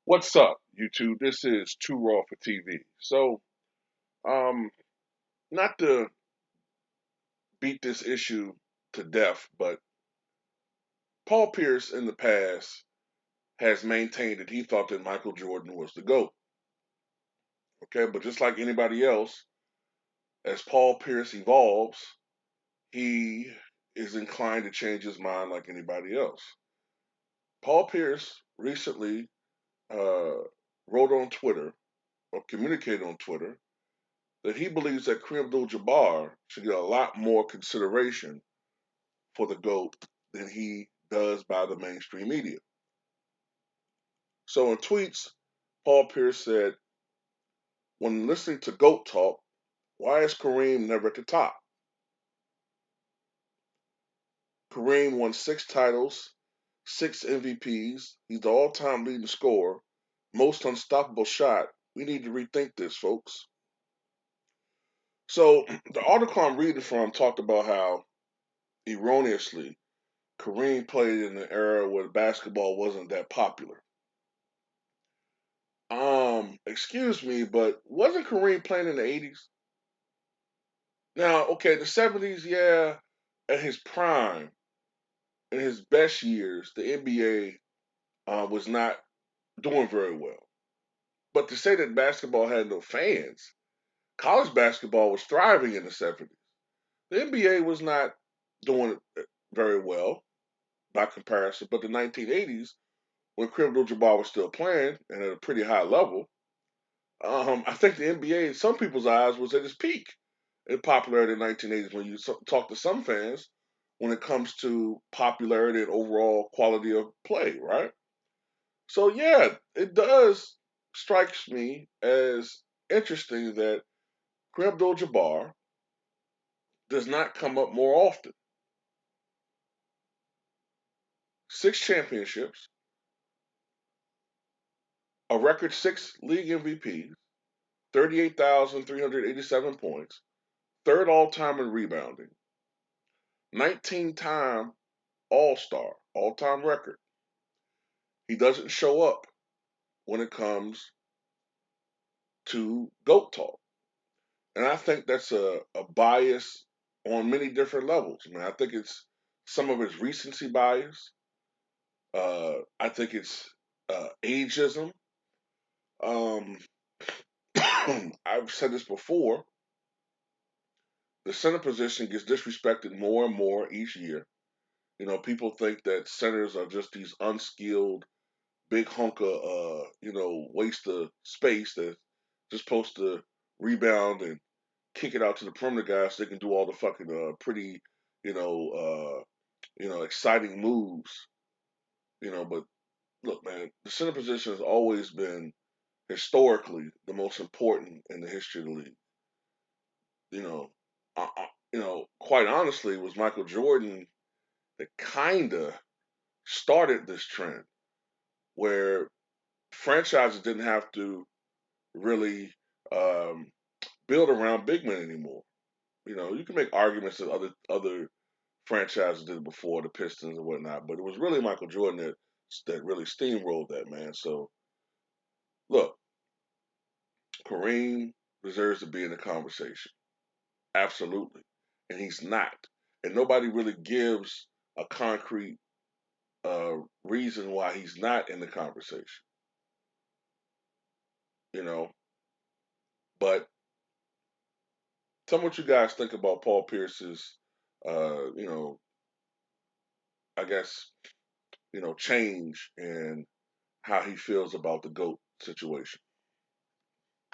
What's up, YouTube? This is Too Raw for TV. Um, not to beat this issue to death, but Paul Pierce in the past has maintained that he thought that Michael Jordan was the GOAT. Okay, but just like anybody else, as Paul Pierce evolves, he is inclined to change his mind like anybody else. Paul Pierce recently uh, wrote on Twitter or communicated on Twitter that he believes that Kareem Abdul-Jabbar should get a lot more consideration for the GOAT than he does by the mainstream media. So in tweets, Paul Pierce said, when listening to GOAT talk, why is Kareem never at the top? Kareem won 6 titles, 6 MVPs. He's the all-time leading scorer, most unstoppable shot. We need to rethink this, folks. So the article I'm reading from talked about how erroneously Kareem played in an era where basketball wasn't that popular. Excuse me, but wasn't Kareem playing in the 80s? Now, okay, the 70s, yeah, at his prime, in his best years, the NBA was not doing very well. But to say that basketball had no fans, college basketball was thriving in the 70s. The NBA was not doing very well by comparison, but the 1980s, when Kareem Abdul-Jabbar was still playing and at a pretty high level, I think the NBA, in some people's eyes, was at its peak in popularity in the 1980s. When you talk to some fans, when it comes to popularity and overall quality of play, right? So yeah, it does strikes me as interesting that Kareem Abdul-Jabbar does not come up more often. 6 championships, a record 6 league MVPs, 38,387 points, third all time in rebounding, 19-time All Star, all time record. He doesn't show up when it comes to GOAT talk. And I think that's a bias on many different levels. I mean, I think it's some of it's recency bias. I think it's ageism. Um, I've said this before. The center position gets disrespected more and more each year. You know, people think that centers are just these unskilled big hunk of waste of space that's just supposed to rebound and kick it out to the perimeter guys so they can do all the fucking pretty you know exciting moves. But look, man, the center position has always been historically the most important in the history of the league. You know, quite honestly, it was Michael Jordan that kind of started this trend where franchises didn't have to really um, build around big men anymore. You can make arguments that other franchises did before, the Pistons and whatnot, but it was really Michael Jordan that really steamrolled that, man. So look, Kareem deserves to be in the conversation, absolutely, and he's not, and nobody really gives a concrete reason why he's not in the conversation. You know, but tell me what you guys think about Paul Pierce's, uh, you know, I guess change in how he feels about the GOAT situation.